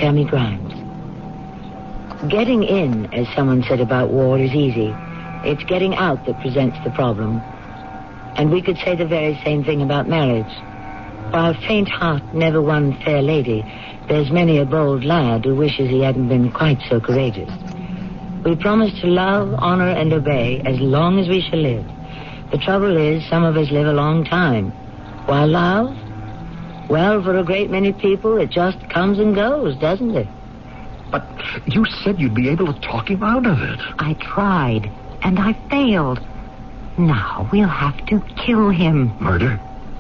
Tammy Grimes. Getting in, as someone said about war, is easy. It's getting out that presents the problem. And we could say the very same thing about marriage. While faint heart never won fair lady, there's many a bold lad who wishes he hadn't been quite so courageous. We promise to love, honor, and obey as long as we shall live. The trouble is, some of us live a long time. While love, well, for a great many people, it just comes and goes, doesn't it? But you said you'd be able to talk him out of it. I tried, and I failed. Now we'll have to kill him. Murder?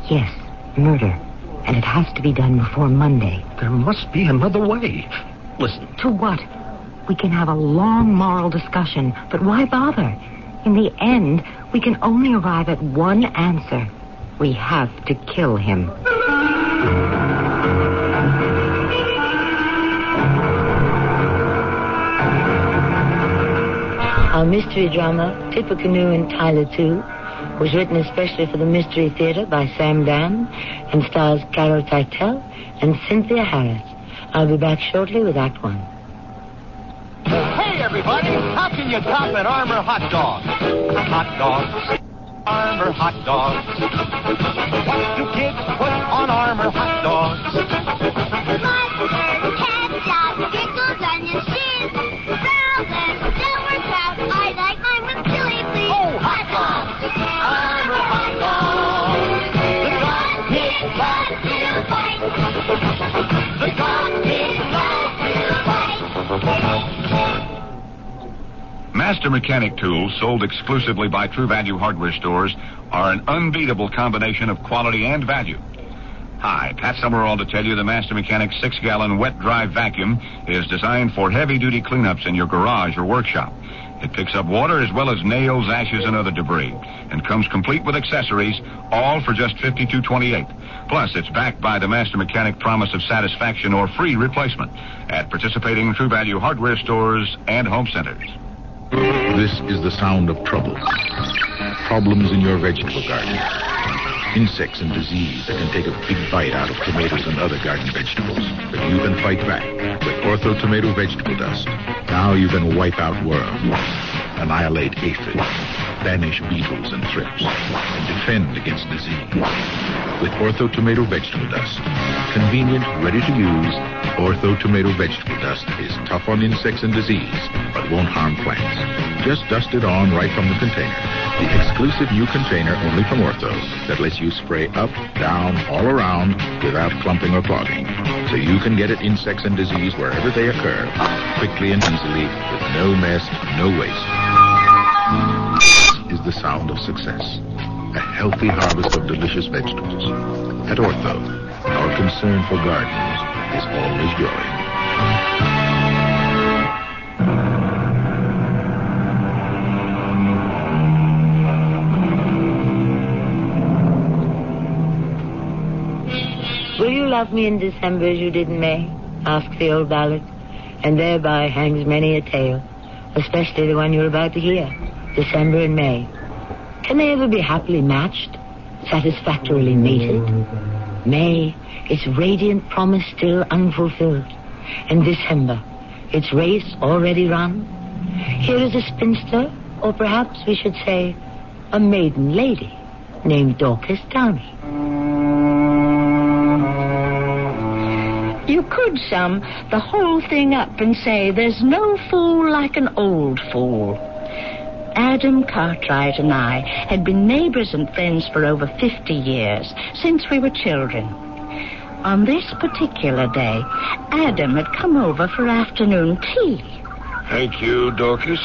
Yes, murder. And it has to be done before Monday. There must be another way. Listen. To what? We can have a long moral discussion, but why bother? In the end, we can only arrive at one answer. We have to kill him. Our mystery drama, Tippecanoe and Tyler 2, was written especially for the Mystery Theater by Sam Dan and stars Carol Teitel and Cynthia Harris. I'll be back shortly with Act 1. Hey, everybody, how can you top an Armour hot dog? Hot dogs. Armour hot dogs. What do kids put on Armour hot dogs? Mustard, ketchup, pickles, onions, cheese, barrels, and sauerkraut. I like mine with chili, please. Oh, hot dogs. Armour hot dogs. The dog kids love to fight. The dog kids love to fight. Master mechanic tools sold exclusively by True Value hardware stores are an unbeatable combination of quality and value. Hi, Pat Summerall to tell you the Master Mechanic 6-gallon wet-dry vacuum is designed for heavy-duty cleanups in your garage or workshop. It picks up water as well as nails, ashes, and other debris, and comes complete with accessories, all for just $52.28. Plus, it's backed by the Master Mechanic promise of satisfaction or free replacement at participating True Value hardware stores and home centers. This is the sound of trouble. Problems in your vegetable garden. Insects and disease that can take a big bite out of tomatoes and other garden vegetables. But you can fight back with Ortho Tomato Vegetable Dust. Now you can wipe out worms, annihilate aphids, banish beetles and thrips, and defend against disease. With Ortho Tomato Vegetable Dust. Convenient, ready to use, Ortho Tomato Vegetable Dust is tough on insects and disease, but won't harm plants. Just dust it on right from the container. The exclusive new container only from Ortho that lets you spray up, down, all around without clumping or clogging. So you can get at insects and disease wherever they occur, quickly and easily, with no mess, no waste. This is the sound of success. A healthy harvest of delicious vegetables. At Ortho, our concern for gardens is always growing. Will you love me in December as you did in May? Asks the old ballad. And thereby hangs many a tale, especially the one you're about to hear, December and May. Can they ever be happily matched, satisfactorily mated? May, its radiant promise still unfulfilled. And December, its race already run. Here is a spinster, or perhaps we should say a maiden lady, named Dorcas Downey. You could sum the whole thing up and say there's no fool like an old fool. Adam Cartwright and I had been neighbors and friends for over 50 years, since we were children. On this particular day, Adam had come over for afternoon tea. Thank you, Dorcas.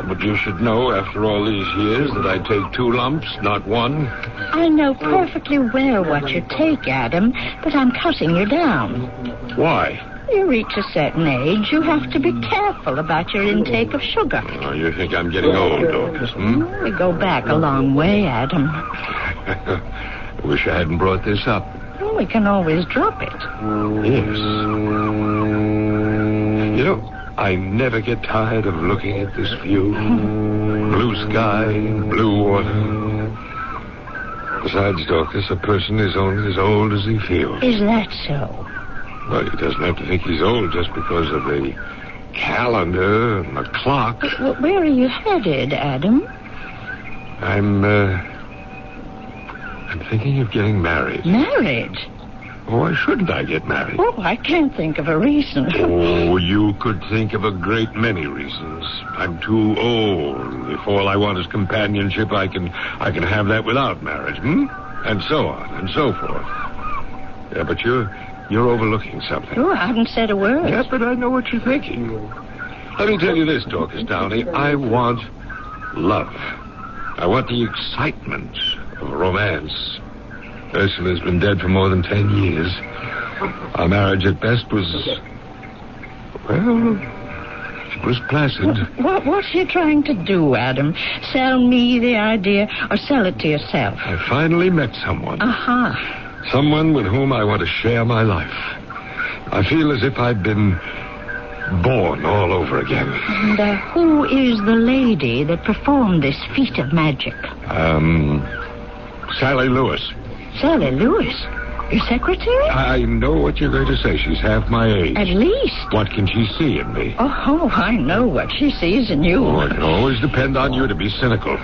But you should know, after all these years, that I take 2 lumps, not 1. I know perfectly well what you take, Adam, but I'm cutting you down. Why? You reach a certain age, you have to be careful about your intake of sugar. Oh, you think I'm getting old, Dorcas, We go back a long way, Adam. I wish I hadn't brought this up. Well, we can always drop it. Yes. You know, I never get tired of looking at this view. Blue sky, blue water. Besides, Dorcas, a person is only as old as he feels. Is that so? Well, he doesn't have to think he's old just because of the calendar and the clock. But where are you headed, Adam? I'm thinking of getting married. Married? Why shouldn't I get married? Oh, I can't think of a reason. Oh, you could think of a great many reasons. I'm too old. If all I want is companionship, I can have that without marriage, And so on and so forth. Yeah, but you're overlooking something. Oh, I haven't said a word. Yes, but I know what you're thinking. Let me tell you this, Dorcas Downey. I want love. I want the excitement of romance. Ursula's been dead for more than 10 years. Our marriage at best was... well, it was placid. What's he trying to do, Adam? Sell me the idea or sell it to yourself? I finally met someone. Aha. Someone with whom I want to share my life. I feel as if I'd been born all over again. And who is the lady that performed this feat of magic? Sally Lewis. Sally Lewis? Your secretary? I know what you're going to say. She's half my age. At least. What can she see in me? Oh, I know what she sees in you. Oh, I can always depend on you to be cynical.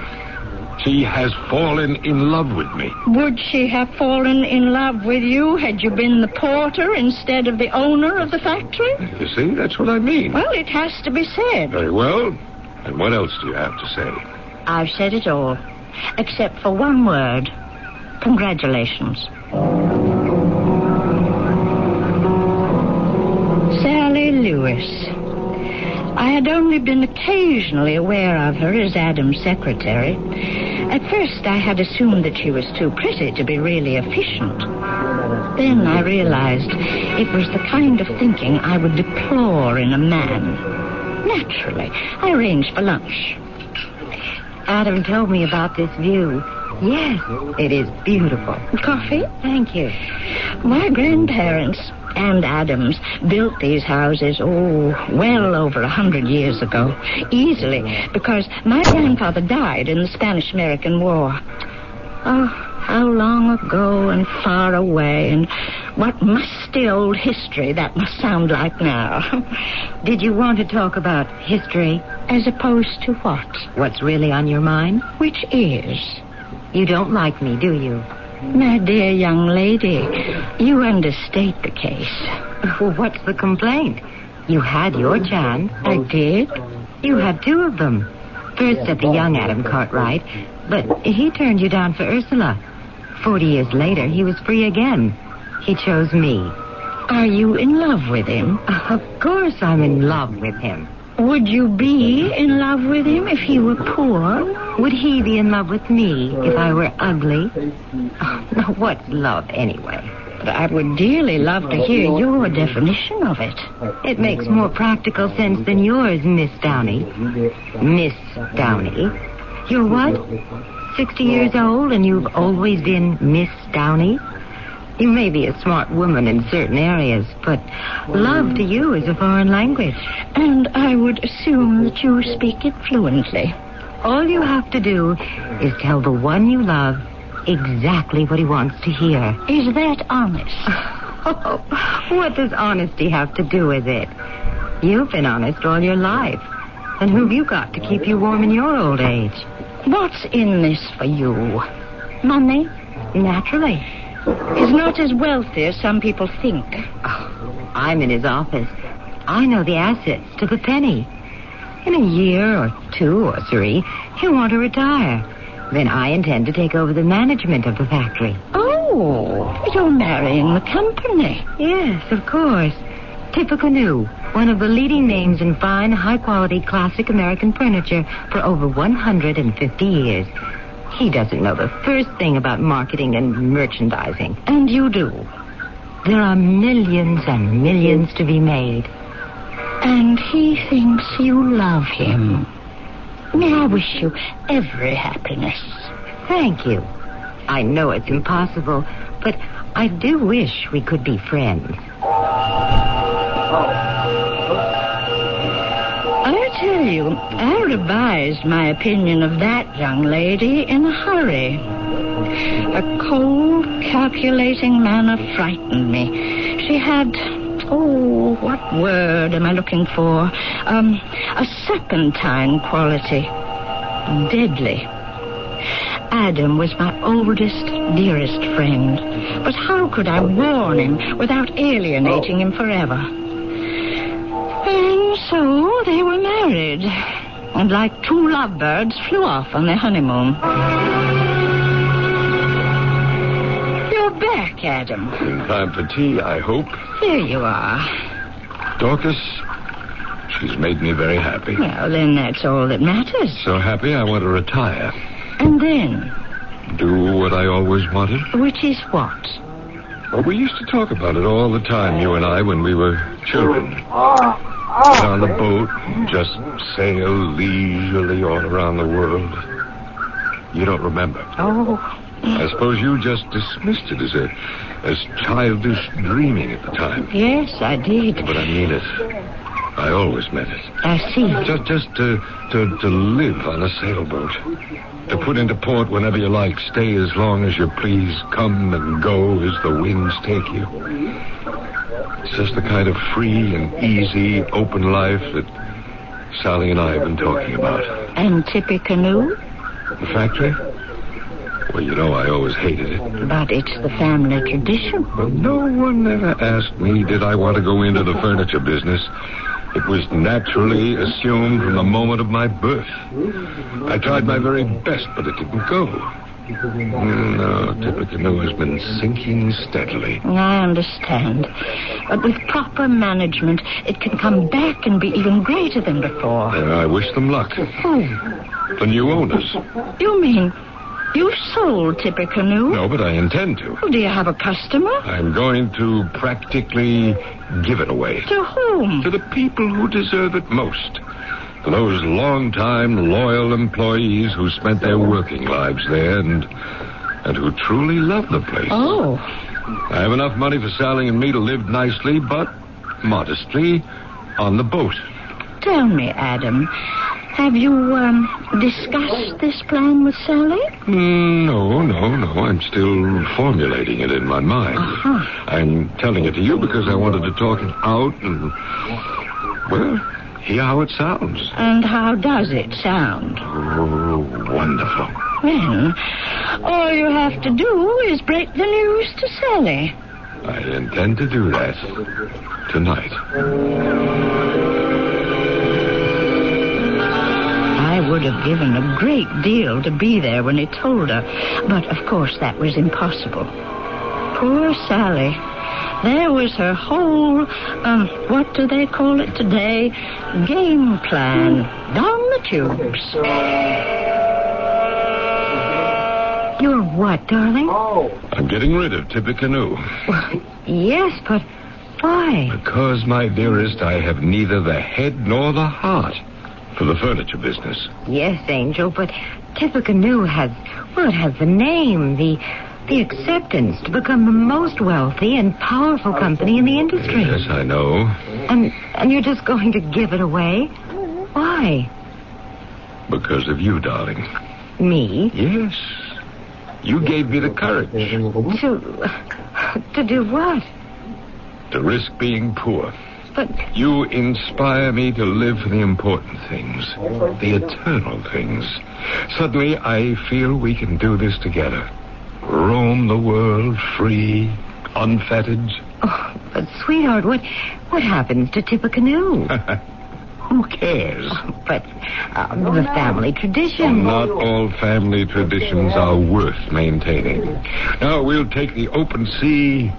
She has fallen in love with me. Would she have fallen in love with you had you been the porter instead of the owner of the factory? You see, that's what I mean. Well, it has to be said. Very well. And what else do you have to say? I've said it all, except for one word. Congratulations. Sally Lewis. I had only been occasionally aware of her as Adam's secretary. At first, I had assumed that she was too pretty to be really efficient. Then I realized it was the kind of thinking I would deplore in a man. Naturally, I arranged for lunch. Adam told me about this view. Yes, it is beautiful. Coffee? Thank you. My grandparents and Adams built these houses, well over 100 years ago. Easily, because my grandfather died in the Spanish-American War. Oh, how long ago and far away, and what musty old history that must sound like now. Did you want to talk about history? As opposed to what? What's really on your mind? Which is? You don't like me, do you? My dear young lady, you understate the case. Well, what's the complaint? You had your chance. I did? You had two of them. First at the young Adam Cartwright, but he turned you down for Ursula. 40 years later, he was free again. He chose me. Are you in love with him? Of course I'm in love with him. Would you be in love with him if he were poor? Would he be in love with me if I were ugly? Oh, now, what's love anyway? But I would dearly love to hear your definition of it. It makes more practical sense than yours, Miss Downey. Miss Downey. You're what? 60 years old and you've always been Miss Downey? You may be a smart woman in certain areas, but love to you is a foreign language. And I would assume that you speak it fluently. All you have to do is tell the one you love exactly what he wants to hear. Is that honest? Oh, what does honesty have to do with it? You've been honest all your life. And who've you got to keep you warm in your old age? What's in this for you? Money? Naturally. He's not as wealthy as some people think. Oh, I'm in his office. I know the assets to the penny. In a year or 2 or 3, he'll want to retire. Then I intend to take over the management of the factory. Oh, you're marrying the company. Yes, of course. Tippecanoe, one of the leading names in fine, high-quality, classic American furniture for over 150 years. He doesn't know the first thing about marketing and merchandising. And you do? There are millions and millions to be made. And he thinks you love him. May I wish you every happiness. Thank you. I know it's impossible, but I do wish we could be friends. I tell you, I revised my opinion of that young lady in a hurry. Her cold, calculating manner frightened me. She had Oh, what word am I looking for? A serpentine quality. Deadly. Adam was my oldest, dearest friend. But how could I warn him without alienating him forever? And so they were married. And like two lovebirds, flew off on their honeymoon. You're back, Adam. In time for tea, I hope. There you are. Dorcas, she's made me very happy. Well, then that's all that matters. So happy I want to retire. And then? Do what I always wanted. Which is what? Well, we used to talk about it all the time, you and I, when we were children. Get on the boat and just sail leisurely all around the world. You don't remember. Oh. I suppose you just dismissed it as childish dreaming at the time. Yes, I did. But I mean it. I always meant it. I see. Just to live on a sailboat. To put into port whenever you like. Stay as long as you please. Come and go as the winds take you. It's just the kind of free and easy, open life that Sally and I have been talking about. And Tippecanoe? The factory? Well, you know I always hated it. But it's the family tradition. Well, no one ever asked me did I want to go into the furniture business. It was naturally assumed from the moment of my birth. I tried my very best, but it didn't go. No, Tippecanoe has been sinking steadily. I understand. But with proper management, it can come back and be even greater than before. I wish them luck. Who? The new owners. You mean you sold Tippecanoe? No, but I intend to. Oh, do you have a customer? I'm going to practically give it away. To whom? To the people who deserve it most. To those long-time, loyal employees who spent their working lives there and who truly love the place. Oh. I have enough money for Sally and me to live nicely, but modestly, on the boat. Tell me, Adam, have you discussed this plan with Sally? No. I'm still formulating it in my mind. Uh-huh. I'm telling it to you because I wanted to talk it out and, well, hear how it sounds. And how does it sound? Oh, wonderful. Then, all you have to do is break the news to Sally. I intend to do that tonight. I would have given a great deal to be there when he told her, but of course that was impossible. Poor Sally. There was her whole, what do they call it today? Game plan. Down the tubes. You're what, darling? I'm getting rid of Tippecanoe. Well, yes, but why? Because, my dearest, I have neither the head nor the heart for the furniture business. Yes, Angel, but Tippecanoe has the name, the acceptance to become the most wealthy and powerful company in the industry. Yes, I know. And you're just going to give it away? Why? Because of you, darling. Me? Yes. You gave me the courage. To do what? To risk being poor. But you inspire me to live for the important things, the eternal things. Suddenly, I feel we can do this together. Roam the world free, unfettered. Oh, but sweetheart, what happens to Tippecanoe? Who cares? But the family tradition. Not all family traditions are worth maintaining. Now, we'll take the open sea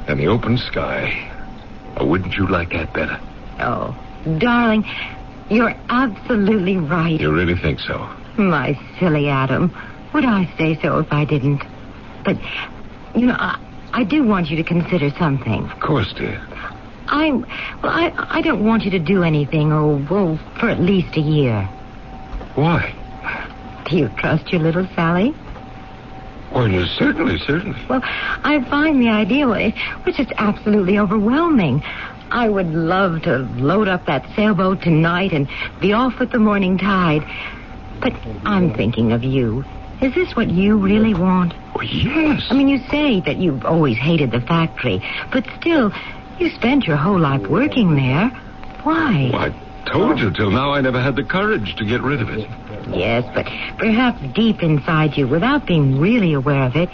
and the open sky. Or wouldn't you like that better? Oh, darling, you're absolutely right. You really think so? My silly Adam. Would I say so if I didn't? But, I do want you to consider something. Of course, dear. I don't want you to do anything, for at least a year. Why? Do you trust your little Sally? Well, certainly. Well, I find the idea, which is absolutely overwhelming. I would love to load up that sailboat tonight and be off with the morning tide. But I'm thinking of you. Is this what you really want? Oh, yes. I mean, you say that you've always hated the factory, but still, You spent your whole life working there. Why? Well, I told you till now I never had the courage to get rid of it. Yes, but perhaps deep inside you, without being really aware of it,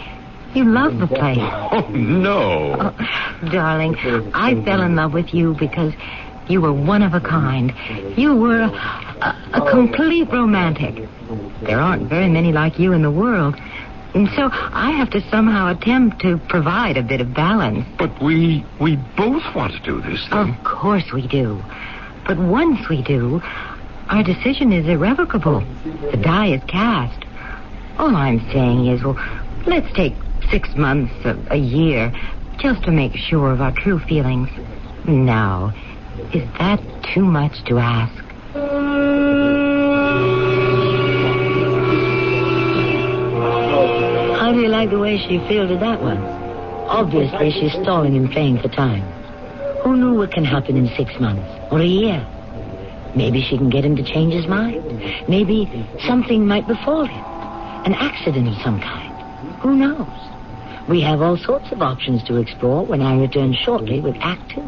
you love the place. Oh, no. Oh, darling, I fell in love with you because you were one of a kind. You were a complete romantic. There aren't very many like you in the world. And so I have to somehow attempt to provide a bit of balance. But we both want to do this thing. Of course we do. But once we do, our decision is irrevocable. The die is cast. All I'm saying is, well, let's take 6 months, a year, just to make sure of our true feelings. Now, is that too much to ask? How do you like the way she fielded that one? Obviously, she's stalling and playing for time. Who knew what can happen in 6 months or a year? Maybe she can get him to change his mind. Maybe something might befall him. An accident of some kind. Who knows? We have all sorts of options to explore when I return shortly with Act 2.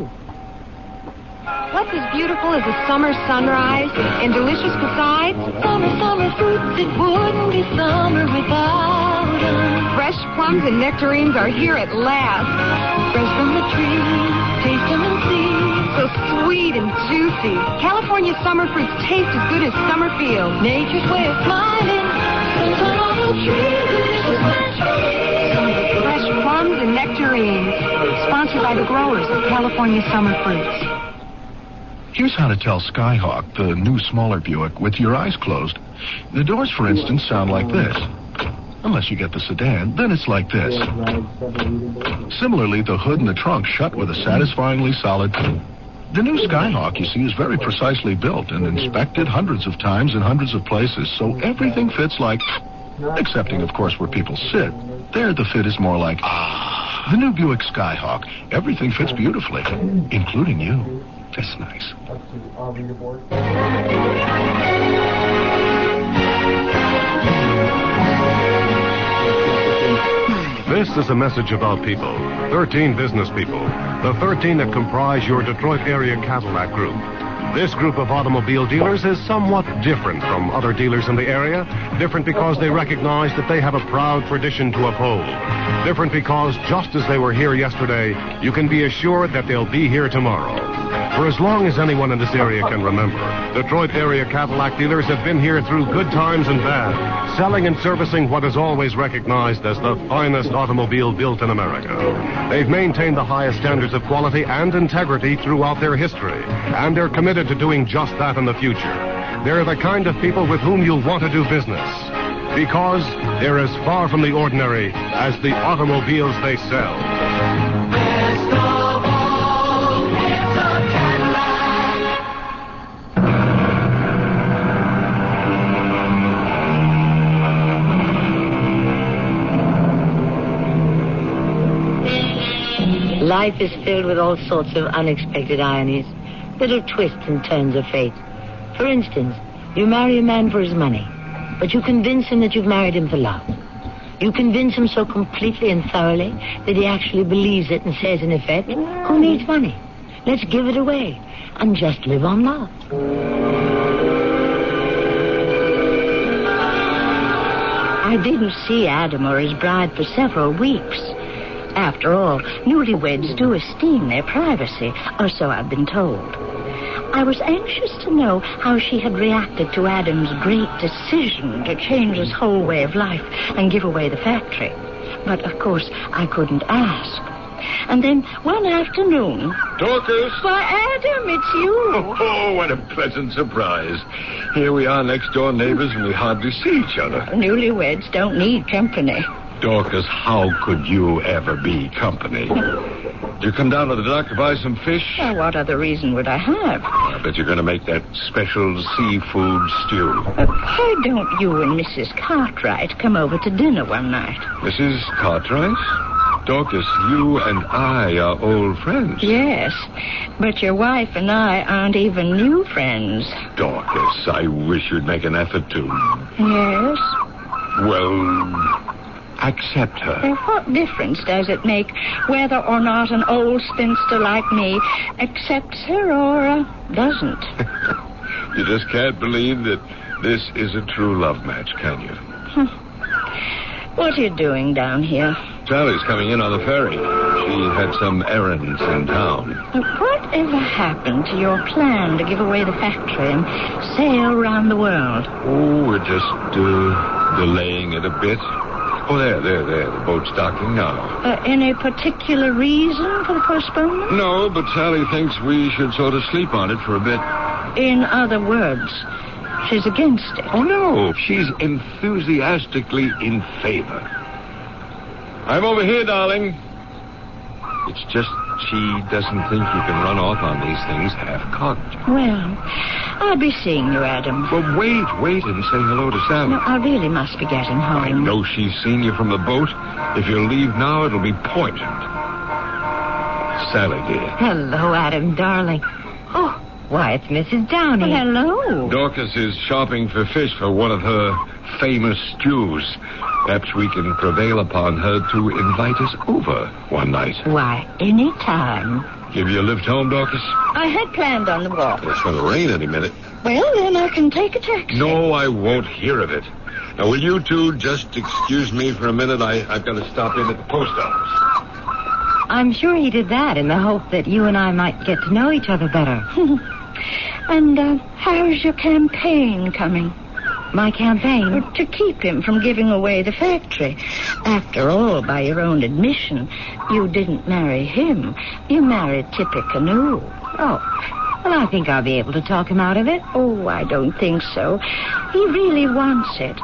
What's as beautiful as a summer sunrise and delicious besides? Summer fruits, it wouldn't be summer without them. Fresh plums and nectarines are here at last. Fresh from the tree, taste them and see. So sweet and juicy. California summer fruits taste as good as summer feels. Nature's way of smiling. Sunshine on the tree, delicious my tree. Fresh plums and nectarines. Sponsored by the growers of California summer fruits. Here's how to tell Skyhawk, the new smaller Buick, with your eyes closed. The doors, for instance, sound like this. Unless you get the sedan, then it's like this. Similarly, the hood and the trunk shut with a satisfyingly solid... The new Skyhawk, you see, is very precisely built and inspected hundreds of times in hundreds of places, so everything fits like... Excepting, of course, where people sit. There, the fit is more like... The new Buick Skyhawk. Everything fits beautifully, including you. That's nice. This is a message about people. 13 business people. The 13 that comprise your Detroit area Cadillac group. This group of automobile dealers is somewhat different from other dealers in the area. Different because they recognize that they have a proud tradition to uphold. Different because just as they were here yesterday, you can be assured that they'll be here tomorrow. For as long as anyone in this area can remember, Detroit area Cadillac dealers have been here through good times and bad, selling and servicing what is always recognized as the finest automobile built in America. They've maintained the highest standards of quality and integrity throughout their history, and they're committed to doing just that in the future. They're the kind of people with whom you'll want to do business, because they're as far from the ordinary as the automobiles they sell. Life is filled with all sorts of unexpected ironies, little twists and turns of fate. For instance, you marry a man for his money, but you convince him that you've married him for love. You convince him so completely and thoroughly that he actually believes it and says, in effect, who needs money? Let's give it away and just live on love. I didn't see Adam or his bride for several weeks. After all, newlyweds do esteem their privacy, or so I've been told. I was anxious to know how she had reacted to Adam's great decision to change his whole way of life and give away the factory. But, of course, I couldn't ask. And then one afternoon... Dorcas! Why, Adam, it's you! Oh, what a pleasant surprise. Here we are, next-door neighbors, and we hardly see each other. Newlyweds don't need company. Dorcas, how could you ever be company? Did you come down to the dock to buy some fish? Well, what other reason would I have? I bet you're going to make that special seafood stew. Why don't you and Mrs. Cartwright come over to dinner one night? Mrs. Cartwright? Dorcas, you and I are old friends. Yes, but your wife and I aren't even new friends. Dorcas, I wish you'd make an effort to. Yes? Well, accept her. Well, what difference does it make whether or not an old spinster like me accepts her or doesn't? You just can't believe that this is a true love match, can you? What are you doing down here? Sally's coming in on the ferry. She had some errands in town. Whatever happened to your plan to give away the factory and sail around the world? Oh, we're just delaying it a bit. Oh, there. The boat's docking now. Any particular reason for the postponement? No, but Sally thinks we should sort of sleep on it for a bit. In other words, she's against it. Oh, no. She's enthusiastically in favor. I'm over here, darling. It's just she doesn't think you can run off on these things half-cocked. Well, I'll be seeing you, Adam. Well, wait and say hello to Sally. No, I really must be getting home. I know she's seen you from the boat. If you leave now, it'll be poisoned. Sally, dear. Hello, Adam, darling. Oh, why, it's Mrs. Downey. Well, hello. Dorcas is shopping for fish for one of her famous stews. Perhaps we can prevail upon her to invite us over one night. Why, any time. Give you a lift home, Dorcas? I had planned on the walk. It's going to rain any minute. Well, then I can take a taxi. No, I won't hear of it. Now, will you two just excuse me for a minute? I've got to stop in at the post office. I'm sure he did that in the hope that you and I might get to know each other better. And how's your campaign coming? My campaign? To keep him from giving away the factory. After all, by your own admission, you didn't marry him. You married Tippecanoe. Oh, well, I think I'll be able to talk him out of it. Oh, I don't think so. He really wants it.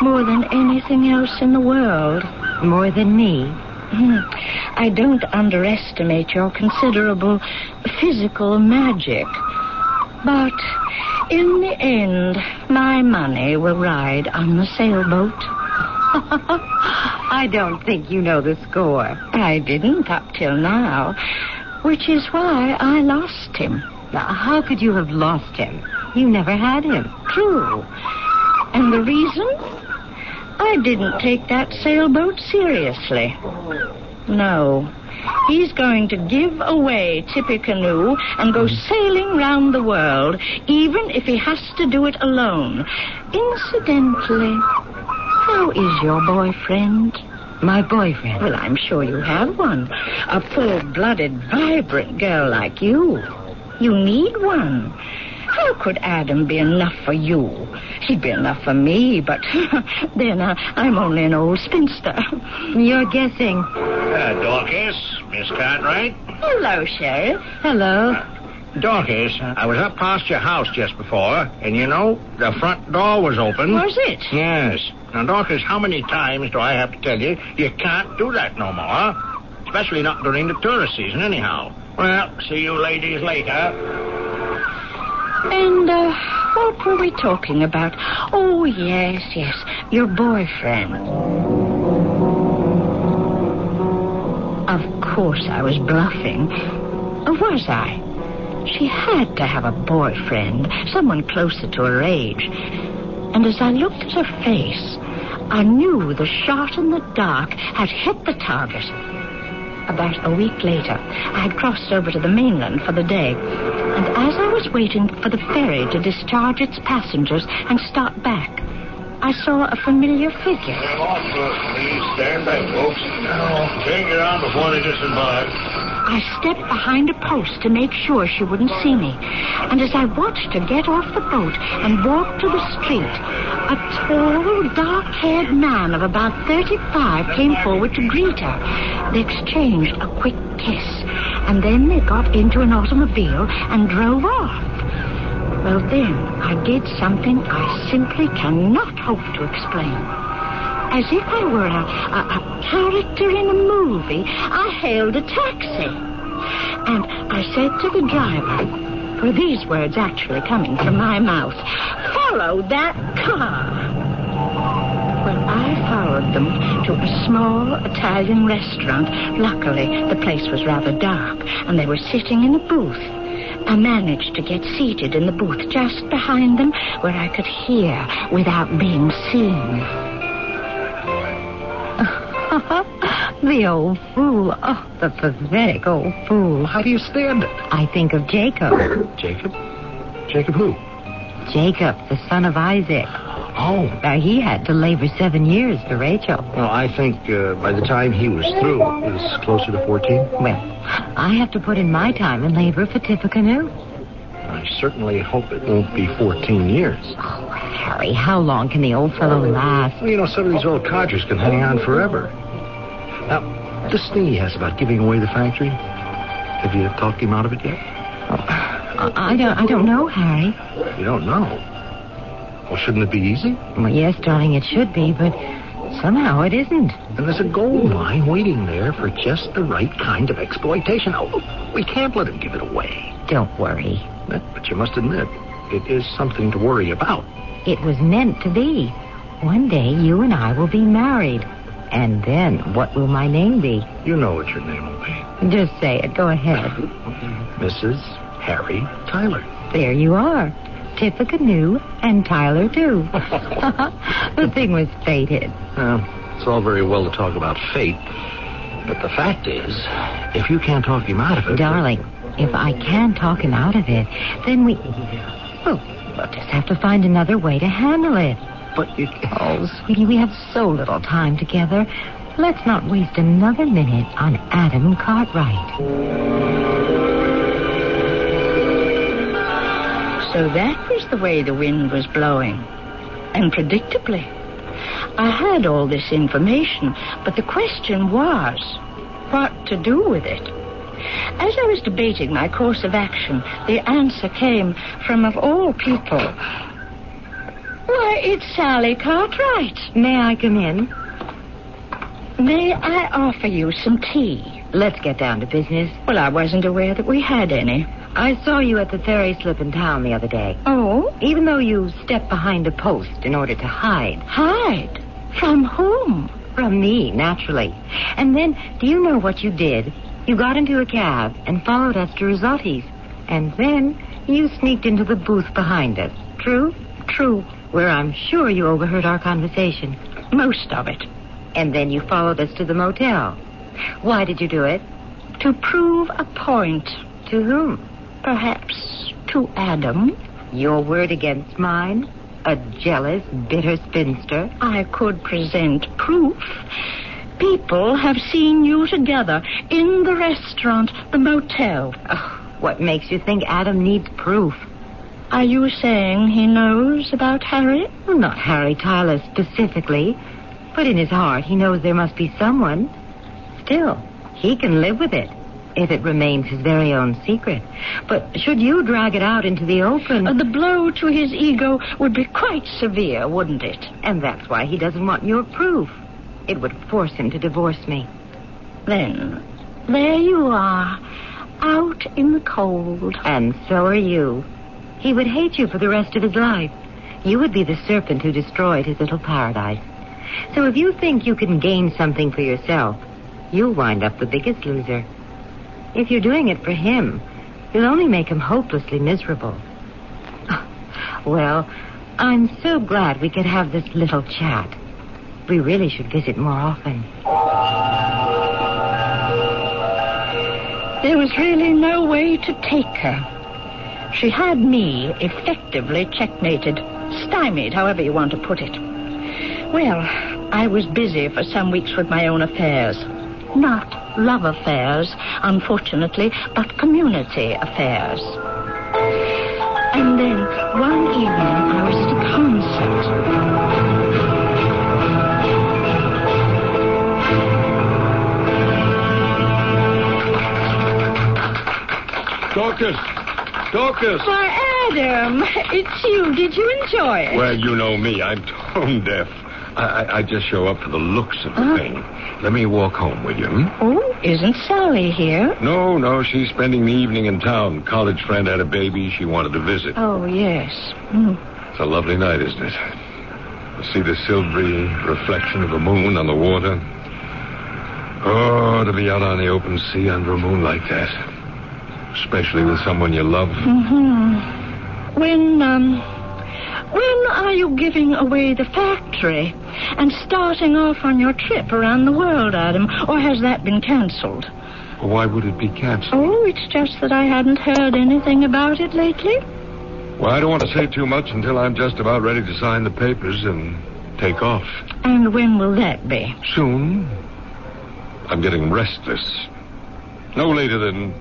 More than anything else in the world. More than me? I don't underestimate your considerable physical magic. But in the end, my money will ride on the sailboat. I don't think you know the score. I didn't up till now, which is why I lost him. Now, how could you have lost him? You never had him. True. And the reason? I didn't take that sailboat seriously. No. He's going to give away Tippecanoe and go sailing round the world, even if he has to do it alone. Incidentally, how is your boyfriend? My boyfriend? Well, I'm sure you have one. A full-blooded, vibrant girl like you. You need one. How could Adam be enough for you? He'd be enough for me, but then I'm only an old spinster. You're guessing. Dorcas, Miss Cartwright. Hello, Sheriff. Hello. Dorcas, I was up past your house just before, and you know, the front door was open. Was it? Yes. Now, Dorcas, how many times do I have to tell you you can't do that no more? Especially not during the tourist season, anyhow. Well, see you ladies later. And, what were we talking about? Oh, yes, your boyfriend. Of course I was bluffing. Or was I? She had to have a boyfriend, someone closer to her age. And as I looked at her face, I knew the shot in the dark had hit the target. About a week later, I had crossed over to the mainland for the day. And as I was waiting for the ferry to discharge its passengers and start back, I saw a familiar figure. Please stand back, folks. Now, can't get on before they disembark. I stepped behind a post to make sure she wouldn't see me. And as I watched her get off the boat and walk to the street, a tall, dark-haired man of about 35 came forward to greet her. They exchanged a quick kiss, and then they got into an automobile and drove off. Well, then, I did something I simply cannot hope to explain. As if I were a character in a movie, I hailed a taxi. And I said to the driver, for these words actually coming from my mouth, "Follow that car." Well, I followed them to a small Italian restaurant. Luckily, the place was rather dark, and they were sitting in a booth. I managed to get seated in the booth just behind them, where I could hear without being seen. The old fool. Oh, the pathetic old fool. How do you stand it? I think of Jacob. Jacob? Jacob who? Jacob, the son of Isaac. Oh. He had to labor 7 years for Rachel. Well, I think by the time he was through, it was closer to 14. Well, I have to put in my time and labor for Tippecanoe. I certainly hope it won't be 14 years. Oh, Harry, how long can the old fellow last? Well, some of these old codgers can hang on forever. Now, this thing he has about giving away the factory, have you talked him out of it yet? I don't know, Harry. You don't know? Well, shouldn't it be easy? Well, yes, darling, it should be, but somehow it isn't. And there's a gold mine waiting there for just the right kind of exploitation. Oh, we can't let him give it away. Don't worry. But you must admit, it is something to worry about. It was meant to be. One day you and I will be married. And then what will my name be? You know what your name will be. Just say it. Go ahead. Mrs. Harry Tyler. There you are. Tippecanoe and Tyler, too. The thing was fated. It's all very well to talk about fate. But the fact is, if you can't talk him out of it... Darling, if I can talk him out of it, then we'll just have to find another way to handle it. But Oh, sweetie, we have so little time together. Let's not waste another minute on Adam Cartwright. So that was the way the wind was blowing. And predictably. I had all this information, but the question was, what to do with it? As I was debating my course of action, the answer came from, of all people... Why, it's Sally Cartwright. May I come in? May I offer you some tea? Let's get down to business. Well, I wasn't aware that we had any. I saw you at the ferry slip in town the other day. Oh? Even though you stepped behind a post in order to hide. Hide? From whom? From me, naturally. And then, do you know what you did? You got into a cab and followed us to Risotti's. And then you sneaked into the booth behind us. True? True. Where I'm sure you overheard our conversation. Most of it. And then you followed us to the motel. Why did you do it? To prove a point. To whom? Perhaps to Adam. Your word against mine? A jealous, bitter spinster? I could present proof. People have seen you together in the restaurant, the motel. Oh, what makes you think Adam needs proof? Are you saying he knows about Harry? Well, not Harry Tyler specifically, but in his heart he knows there must be someone. Still, he can live with it if it remains his very own secret. But should you drag it out into the open... The blow to his ego would be quite severe, wouldn't it? And that's why he doesn't want your proof. It would force him to divorce me. Then, there you are, out in the cold. And so are you. He would hate you for the rest of his life. You would be the serpent who destroyed his little paradise. So if you think you can gain something for yourself, you'll wind up the biggest loser. If you're doing it for him, you'll only make him hopelessly miserable. Well, I'm so glad we could have this little chat. We really should visit more often. There was really no way to take her. She had me effectively checkmated, stymied, however you want to put it. Well, I was busy for some weeks with my own affairs. Not love affairs, unfortunately, but community affairs. And then, one evening, I was at a concert. Dorcas! Why, Adam, it's you. Did you enjoy it? Well, you know me. I'm tone deaf. I just show up for the looks of the thing. Let me walk home with you. Oh, isn't Sally here? No, she's spending the evening in town. College friend had a baby she wanted to visit. Oh, yes. It's a lovely night, isn't it? You see the silvery reflection of the moon on the water. Oh, to be out on the open sea under a moon like that. Especially with someone you love. Mm-hmm. When are you giving away the factory and starting off on your trip around the world, Adam? Or has that been cancelled? Why would it be canceled? Oh, it's just that I hadn't heard anything about it lately. Well, I don't want to say too much until I'm just about ready to sign the papers and take off. And when will that be? Soon. I'm getting restless. No later than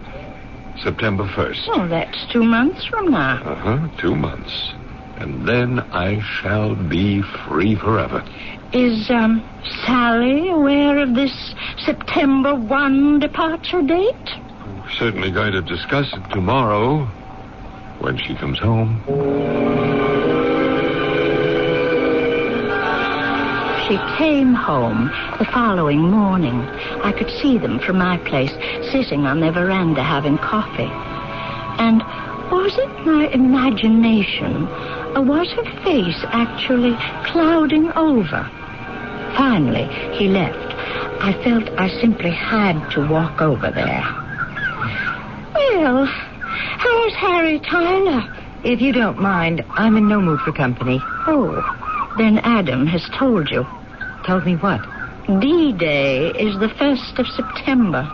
September 1st. Oh, that's 2 months from now. 2 months. And then I shall be free forever. Is, Sally aware of this September 1 departure date? We're certainly going to discuss it tomorrow when she comes home. She came home the following morning. I could see them from my place, sitting on their veranda having coffee. And was it my imagination, or was her face actually clouding over? Finally, he left. I felt I simply had to walk over there. Well, how's Harry Tyler? If you don't mind, I'm in no mood for company. Oh, then Adam has told you. Told me what? D-Day is the 1st of September.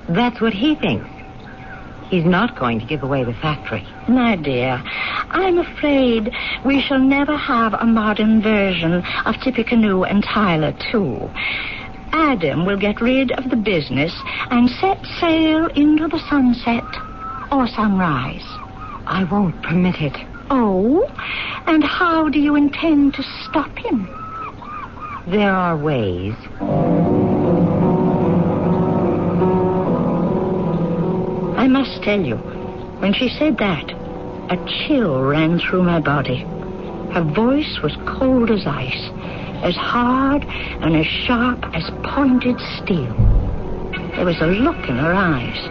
That's what he thinks. He's not going to give away the factory. My dear, I'm afraid we shall never have a modern version of Tippecanoe and Tyler, too. Adam will get rid of the business and set sail into the sunset or sunrise. I won't permit it. Oh? And how do you intend to stop him? There are ways. I must tell you, when she said that, a chill ran through my body. Her voice was cold as ice, as hard and as sharp as pointed steel. There was a look in her eyes,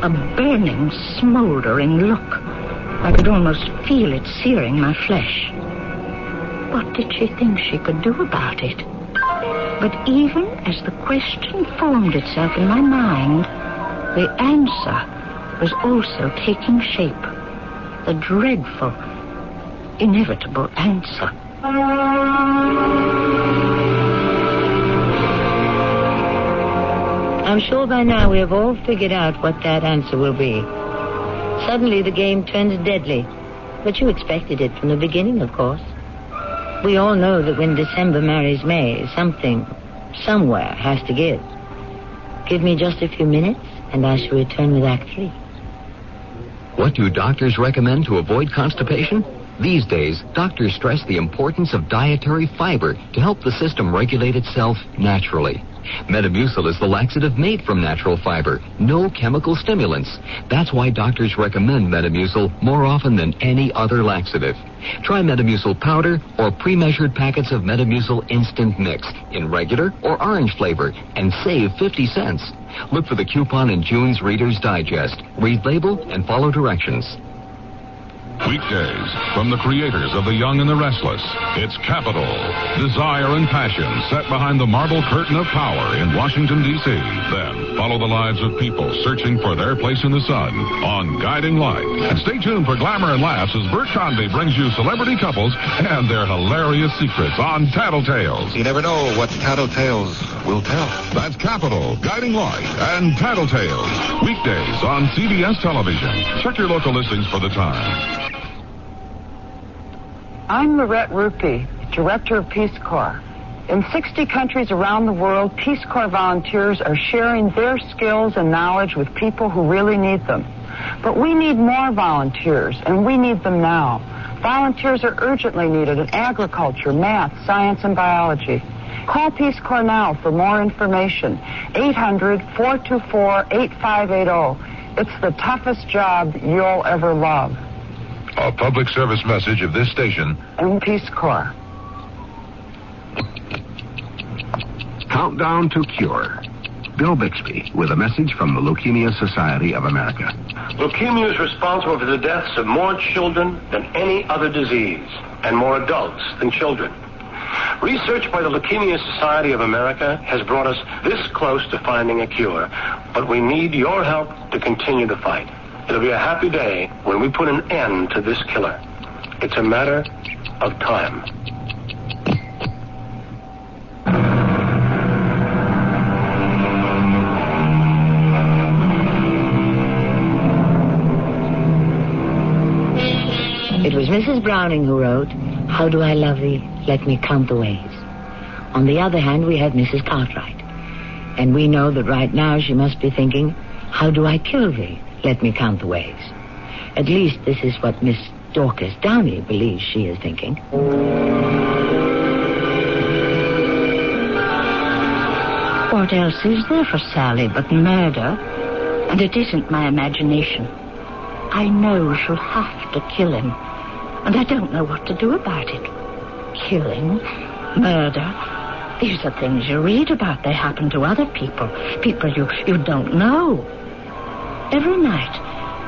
a burning, smoldering look. I could almost feel it searing my flesh. What did she think she could do about it? But even as the question formed itself in my mind, the answer was also taking shape. The dreadful, inevitable answer. I'm sure by now we have all figured out what that answer will be. Suddenly the game turns deadly. But you expected it from the beginning, of course. We all know that when December marries May, something, somewhere, has to give. Give me just a few minutes, and I shall return with Act 3. What do doctors recommend to avoid constipation? These days, doctors stress the importance of dietary fiber to help the system regulate itself naturally. Metamucil is the laxative made from natural fiber. No chemical stimulants. That's why doctors recommend Metamucil more often than any other laxative. Try Metamucil powder or pre-measured packets of Metamucil instant mix in regular or orange flavor and save 50 cents. Look for the coupon in June's Reader's Digest. Read label and follow directions. Weekdays, from the creators of The Young and the Restless, it's Capital, desire and passion set behind the marble curtain of power in Washington, D.C. Then, follow the lives of people searching for their place in the sun on Guiding Light. And stay tuned for glamour and laughs as Bert Convy brings you celebrity couples and their hilarious secrets on Tattletales. You never know what Tattletales will tell. That's Capital, Guiding Light, and Tattletales. Weekdays on CBS Television. Check your local listings for the time. I'm Lorette Rupi, Director of Peace Corps. In 60 countries around the world, Peace Corps volunteers are sharing their skills and knowledge with people who really need them. But we need more volunteers, and we need them now. Volunteers are urgently needed in agriculture, math, science, and biology. Call Peace Corps now for more information. 800-424-8580. It's the toughest job you'll ever love. A public service message of this station and Peace Corps. Countdown to Cure. Bill Bixby with a message from the Leukemia Society of America. Leukemia is responsible for the deaths of more children than any other disease, and more adults than children. Research by the Leukemia Society of America has brought us this close to finding a cure, but we need your help to continue the fight. It'll be a happy day when we put an end to this killer. It's a matter of time. It was Mrs. Browning who wrote, "How do I love thee? Let me count the ways." On the other hand, we had Mrs. Cartwright. And we know that right now she must be thinking, "How do I kill thee? Let me count the ways." At least this is what Miss Dorcas Downey believes she is thinking. What else is there for Sally but murder? And it isn't my imagination. I know she'll have to kill him. And I don't know what to do about it. Killing, murder, these are things you read about. They happen to other people. People you don't know. Every night,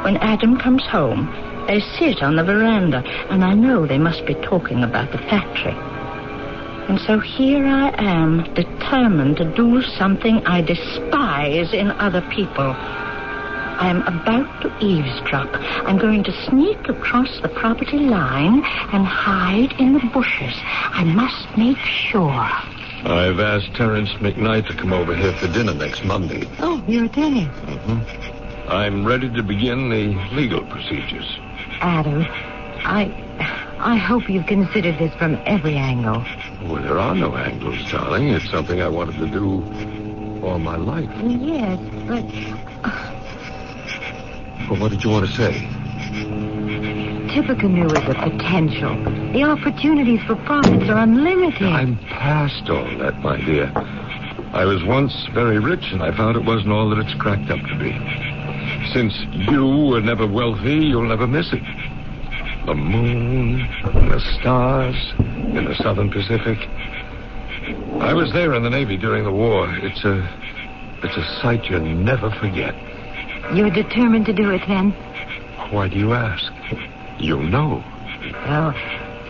when Adam comes home, they sit on the veranda, and I know they must be talking about the factory. And so here I am, determined to do something I despise in other people. I am about to eavesdrop. I'm going to sneak across the property line and hide in the bushes. I must make sure. I've asked Terence McKnight to come over here for dinner next Monday. Oh, you're attending. Mm-hmm. I'm ready to begin the legal procedures. Adam, I hope you've considered this from every angle. Well, there are no angles, darling. It's something I wanted to do all my life. Yes, but... Well, what did you want to say? Tippecanoe is a potential. The opportunities for profits are unlimited. I'm past all that, my dear. I was once very rich, and I found it wasn't all that it's cracked up to be. Since you were never wealthy, you'll never miss it. The moon and the stars in the southern Pacific. I was there in the Navy during the war. It's a sight you'll never forget. You're determined to do it, then? Why do you ask? You'll know. Well,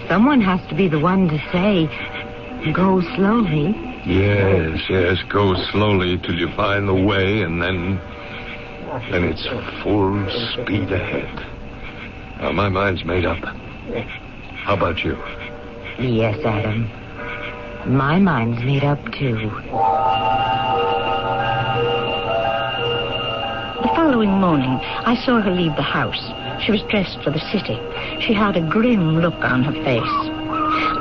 someone has to be the one to say, go slowly. Yes, go slowly till you find the way, and then it's full speed ahead. Now, my mind's made up. How about you? Yes, Adam. My mind's made up, too. The following morning, I saw her leave the house. She was dressed for the city. She had a grim look on her face.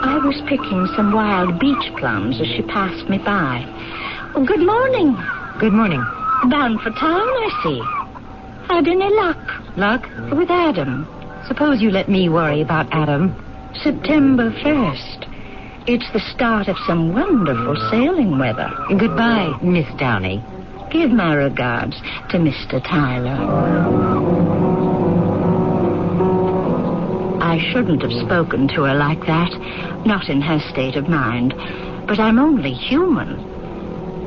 I was picking some wild beach plums as she passed me by. Oh, good morning. Good morning. Bound for town, I see. Had any luck? Luck? With Adam. Suppose you let me worry about Adam. September 1st. It's the start of some wonderful sailing weather. Goodbye, Miss Downey. Give my regards to Mr. Tyler. I shouldn't have spoken to her like that, not in her state of mind. But I'm only human.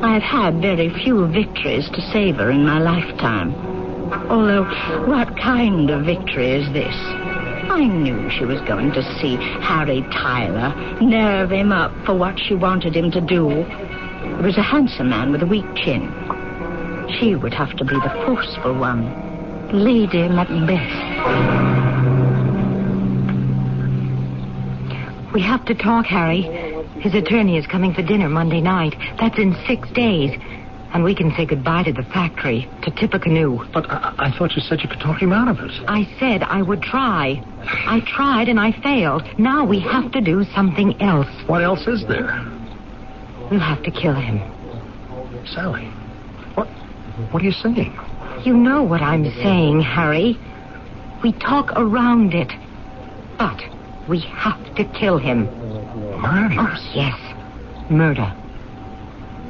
I've had very few victories to savor in my lifetime. Although, what kind of victory is this? I knew she was going to see Harry Tyler, nerve him up for what she wanted him to do. He was a handsome man with a weak chin. She would have to be the forceful one. Lady Macbeth. We have to talk, Harry. His attorney is coming for dinner Monday night. That's in 6 days. And we can say goodbye to the factory, to Tippecanoe. But I thought you said you could talk him out of it. I said I would try. I tried and I failed. Now we have to do something else. What else is there? We'll have to kill him. Sally, what are you saying? You know what I'm saying, Harry. We talk around it. But we have to kill him. Murder? Oh, yes. Murder.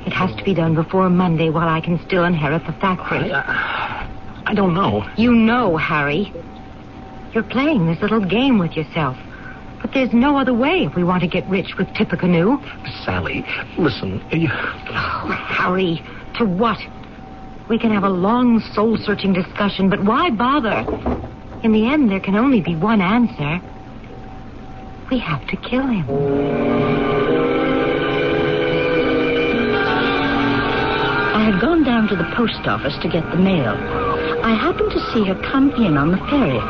It has to be done before Monday while I can still inherit the factory. I don't know. You know, Harry. You're playing this little game with yourself. But there's no other way if we want to get rich with Tippecanoe. Sally, listen. Oh, Harry, to what? We can have a long, soul-searching discussion, but why bother? In the end, there can only be one answer. We have to kill him. I had gone down to the post office to get the mail. I happened to see her come in on the ferry.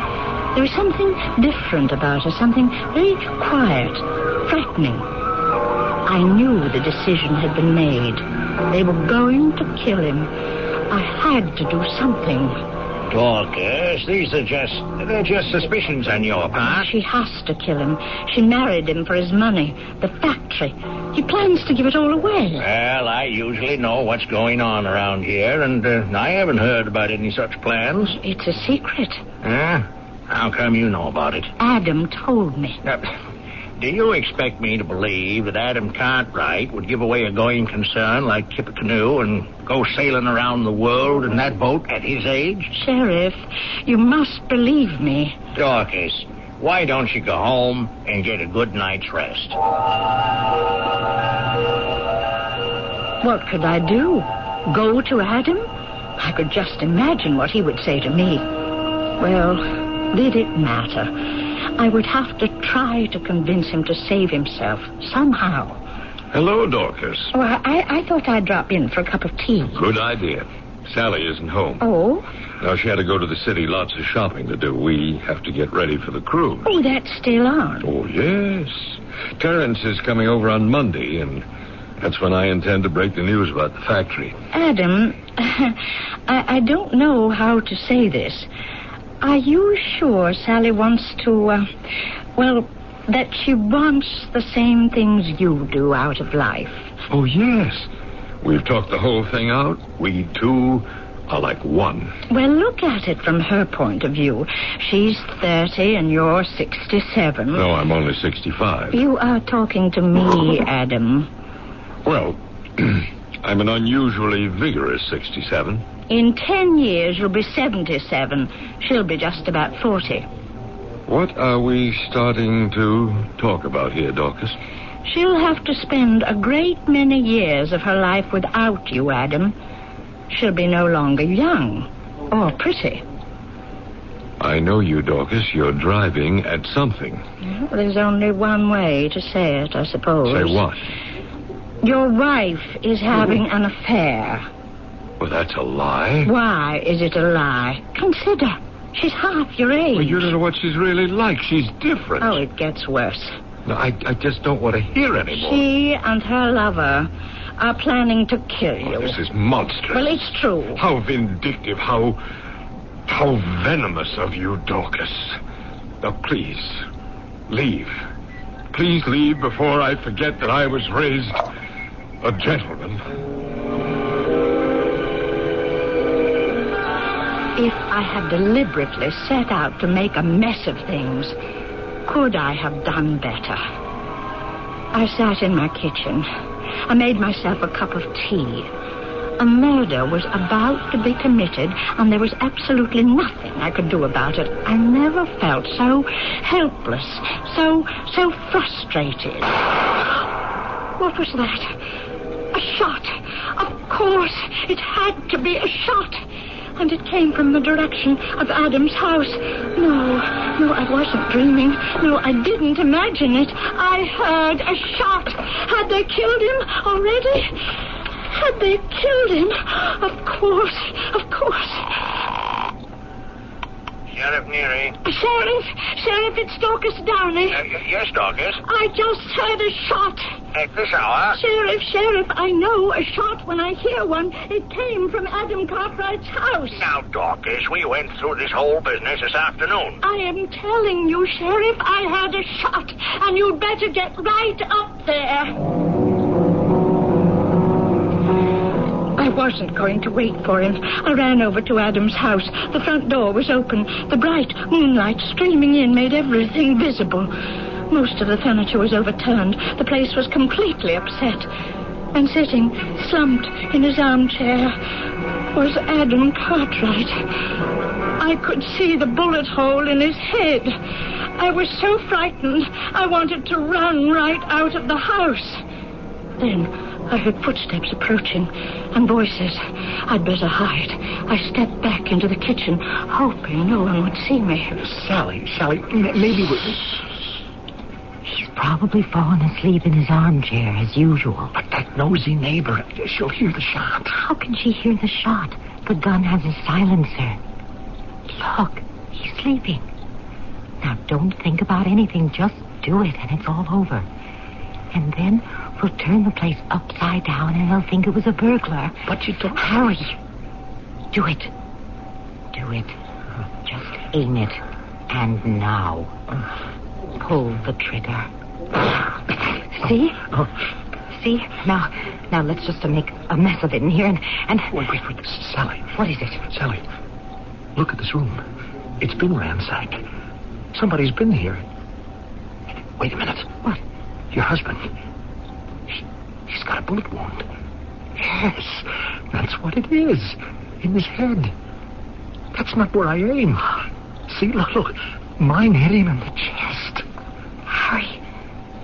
There was something different about her, something very quiet, frightening. I knew the decision had been made. They were going to kill him. I had to do something. Dorcas, they're just suspicions on your part. She has to kill him. She married him for his money, the factory. He plans to give it all away. Well, I usually know what's going on around here, and I haven't heard about any such plans. It's a secret. Huh? How come you know about it? Adam told me. Do you expect me to believe that Adam Cartwright would give away a going concern like Tippecanoe and go sailing around the world in that boat at his age? Sheriff, you must believe me. Dorcas, why don't you go home and get a good night's rest? What could I do? Go to Adam? I could just imagine what he would say to me. Well, did it matter? I would have to try to convince him to save himself, somehow. Hello, Dorcas. Well, I thought I'd drop in for a cup of tea. Good idea. Sally isn't home. Oh? Now, she had to go to the city. Lots of shopping to do. We have to get ready for the cruise. Oh, that's still on. Oh, yes. Terence is coming over on Monday, and that's when I intend to break the news about the factory. Adam, I don't know how to say this. Are you sure Sally wants to, that she wants the same things you do out of life? Oh, yes. We've talked the whole thing out. We two are like one. Well, look at it from her point of view. She's 30 and you're 67. No, I'm only 65. You are talking to me, Adam. Well, I'm an unusually vigorous 67. In 10 years, you'll be 77. She'll be just about 40. What are we starting to talk about here, Dorcas? She'll have to spend a great many years of her life without you, Adam. She'll be no longer young or pretty. I know you, Dorcas. You're driving at something. Well, there's only one way to say it, I suppose. Say what? Your wife is having an affair. Well, that's a lie. Why is it a lie? Consider. She's half your age. Well, you don't know what she's really like. She's different. Oh, it gets worse. No, I just don't want to hear anymore. She and her lover are planning to kill you. Oh, this is monstrous. Well, it's true. How vindictive, how venomous of you, Dorcas. Now, please, leave. Please leave before I forget that I was raised a gentleman. If I had deliberately set out to make a mess of things, could I have done better? I sat in my kitchen. I made myself a cup of tea. A murder was about to be committed, and there was absolutely nothing I could do about it. I never felt so helpless, so frustrated. What was that? A shot. Of course, it had to be a shot. And it came from the direction of Adam's house. No, I wasn't dreaming. No, I didn't imagine it. I heard a shot. Had they killed him already? Had they killed him? Of course. Sheriff Neary. Sheriff, it's Dorcas Downey. Yes, Dorcas. I just heard a shot. At this hour? Sheriff, I know a shot when I hear one. It came from Adam Cartwright's house. Now, Dorcas, we went through this whole business this afternoon. I am telling you, Sheriff, I had a shot, and you'd better get right up there. I wasn't going to wait for him. I ran over to Adam's house. The front door was open. The bright moonlight streaming in made everything visible. Most of the furniture was overturned. The place was completely upset. And sitting, slumped in his armchair, was Adam Cartwright. I could see the bullet hole in his head. I was so frightened, I wanted to run right out of the house. Then I heard footsteps approaching and voices. I'd better hide. I stepped back into the kitchen, hoping no one would see me. Sally, maybe we... He's probably fallen asleep in his armchair, as usual. But that nosy neighbor, she'll hear the shot. How can she hear the shot? The gun has a silencer. Look, he's sleeping. Now, don't think about anything. Just do it, and it's all over. And then we'll turn the place upside down, and they'll think it was a burglar. But you don't... Hurry. Do it. Do it. Just aim it. And now, pull the trigger. See? See? Now let's just make a mess of it in here and... Wait. Sally. What is it? Sally, look at this room. It's been ransacked. Somebody's been here. Wait a minute. What? Your husband. He's got a bullet wound. Yes, that's what it is. In his head. That's not where I aim. See, look. Mine hit him in the chest. Harry,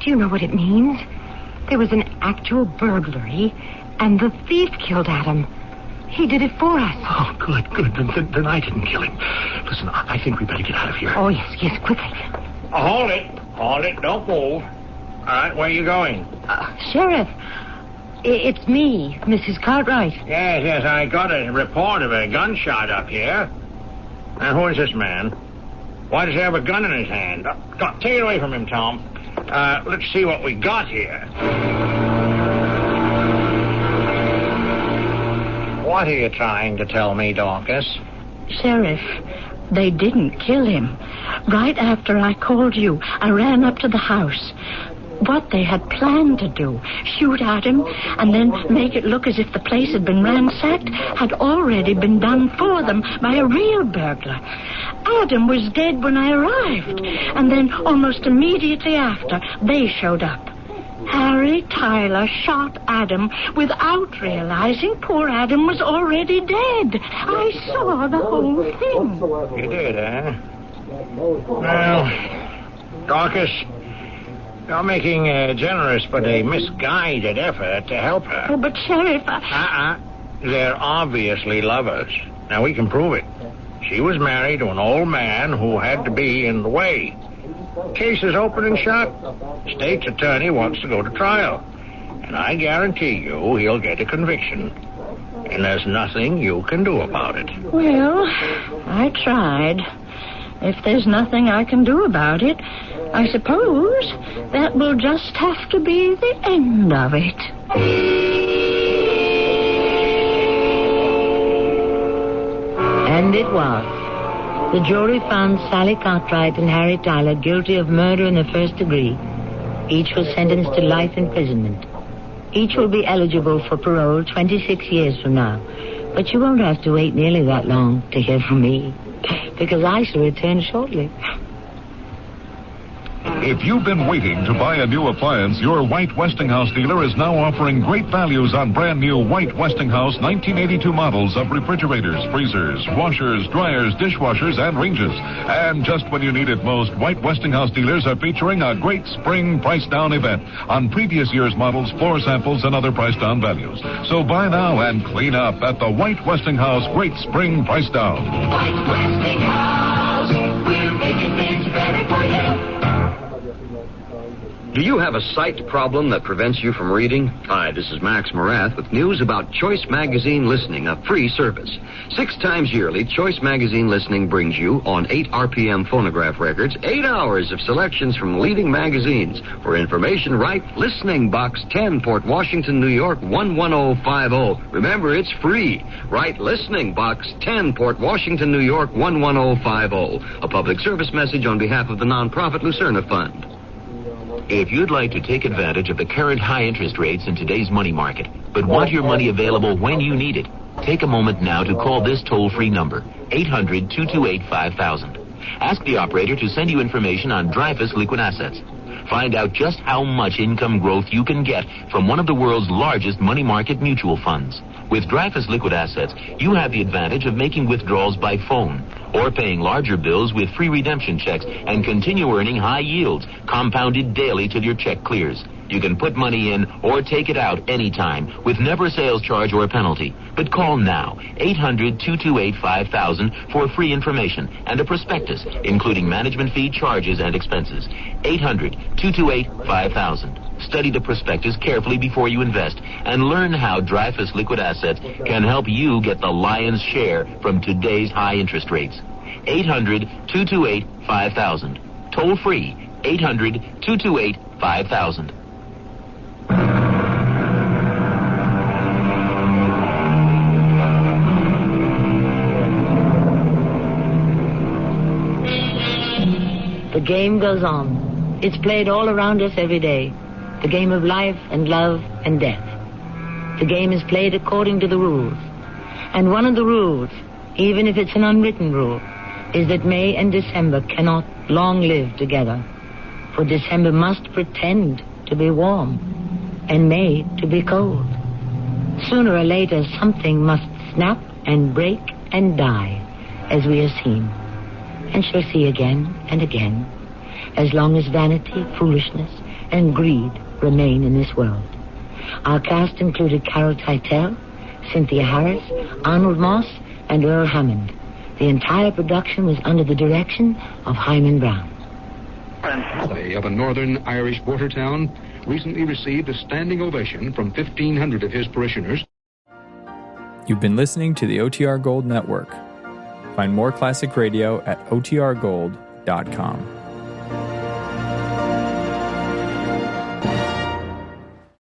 do you know what it means? There was an actual burglary, and the thief killed Adam. He did it for us. Oh, good. Then I didn't kill him. Listen, I think we better get out of here. Oh, yes, quickly. Hold it. Don't move. All right, where are you going? Sheriff, it's me, Mrs. Cartwright. Yes, I got a report of a gunshot up here. Now, who is this man? Why does he have a gun in his hand? Take it away from him, Tom. Let's see what we got here. What are you trying to tell me, Dorcas? Sheriff, they didn't kill him. Right after I called you, I ran up to the house. What they had planned to do, shoot at him, and then make it look as if the place had been ransacked, had already been done for them by a real burglar. Adam was dead when I arrived, and then almost immediately after, they showed up. Harry Tyler shot Adam without realizing poor Adam was already dead. I saw the whole thing. You did, eh? Well, Dorcas, you're making a generous but a misguided effort to help her. Oh, but Sheriff, They're obviously lovers. Now, we can prove it. She was married to an old man who had to be in the way. Case is open and shut. State's attorney wants to go to trial. And I guarantee you he'll get a conviction. And there's nothing you can do about it. Well, I tried. If there's nothing I can do about it, I suppose that will just have to be the end of it. And it was. The jury found Sally Cartwright and Harry Tyler guilty of murder in the first degree. Each was sentenced to life imprisonment. Each will be eligible for parole 26 years from now. But you won't have to wait nearly that long to hear from me, because I shall return shortly. If you've been waiting to buy a new appliance, your White Westinghouse dealer is now offering great values on brand new White Westinghouse 1982 models of refrigerators, freezers, washers, dryers, dishwashers, and ranges. And just when you need it most, White Westinghouse dealers are featuring a great spring price down event on previous year's models, floor samples, and other price down values. So buy now and clean up at the White Westinghouse Great Spring Price Down. White Westinghouse, we're making things better for you. Do you have a sight problem that prevents you from reading? Hi, this is Max Morath with news about Choice Magazine Listening, a free service. 6 times yearly, Choice Magazine Listening brings you, on 8 RPM phonograph records, 8 hours of selections from leading magazines. For information, write Listening Box 10, Port Washington, New York, 11050. Remember, it's free. Write Listening Box 10, Port Washington, New York, 11050. A public service message on behalf of the nonprofit Lucerna Fund. If you'd like to take advantage of the current high interest rates in today's money market, but want your money available when you need it, take a moment now to call this toll-free number, 800-228-5000. Ask the operator to send you information on Dreyfus Liquid Assets. Find out just how much income growth you can get from one of the world's largest money market mutual funds. With Dreyfus Liquid Assets, you have the advantage of making withdrawals by phone or paying larger bills with free redemption checks and continue earning high yields, compounded daily till your check clears. You can put money in or take it out anytime with never a sales charge or a penalty. But call now, 800-228-5000 for free information and a prospectus, including management fee, charges, and expenses. 800-228-5000. Study the prospectus carefully before you invest and learn how Dreyfus Liquid Assets can help you get the lion's share from today's high interest rates. 800-228-5000. Toll free, 800-228-5000. The game goes on. It's played all around us every day. The game of life and love and death. The game is played according to the rules. And one of the rules, even if it's an unwritten rule, is that May and December cannot long live together. For December must pretend to be warm and May to be cold. Sooner or later, something must snap and break and die, as we have seen, and shall see again and again, as long as vanity, foolishness, and greed remain in this world. Our cast included Carol Teitel, Cynthia Harris, Arnold Moss, and Earl Hammond. The entire production was under the direction of Hyman Brown. Play of a northern Irish border town recently received a standing ovation from 1,500 of his parishioners. You've been listening to the OTR Gold Network. Find more classic radio at otrgold.com.